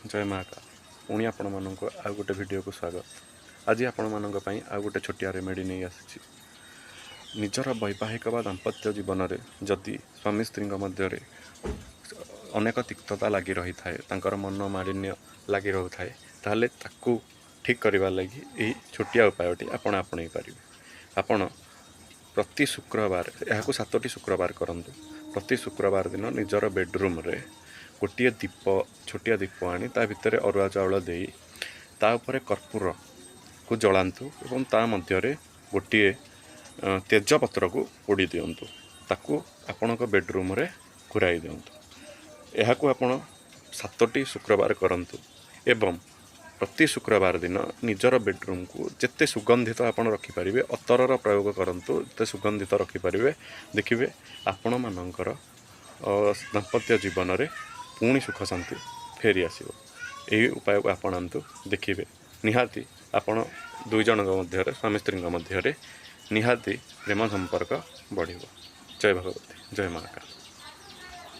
जय महाकाल। पुणी आपण मानक आ गोटे वीडियो को स्वागत। आज आपण मानक पई आ गोटे छोटिया रेमेडी नहीं आसी। निजर वैवाहिक बा दाम्पत्य जीवन में जदि स्वामी स्त्री मध्य अनेक तिक्तता लगी रही थाए, तांकर मन मालिन्य लगी रही थाए, ताहले ताकू ठीक करने लगी यही छोटिया उपायटी आपण आपणई पारे। आपण प्रति शुक्रवार यह 7टी शुक्रवार करंतु। प्रति शुक्रवार दिन निजर बेडरूम रे गोटे दीप, छोटिया दीप आनी ता भितर अरुआ चाउल दे ता उपरे कर्पूर को जलांतु एवं ता मध्य गोटे तेजपत्र को पोड़ी दिंतु। ताकू आपण बेडरूम रे घुराई दिंतु। यह आपण 7टी शुक्रवार करंतु एवं प्रति शुक्रवार दिन निजर बेडरूम को जिते सुगंधित आपण रखिपारे, अतरर प्रयोग करंतु, जिते सुगंधित रखिपारे, देखिए आपण मानकर दाम्पत्य जीवन में पुणी सुख शांति फेरी आसो। यही उपाय को आपणातु, देखिए निहाती आपण दुई जन मध्य स्वामी स्त्री मध्य निहाती प्रेम संपर्क बढ़। जय भगवती, जय महाकाल।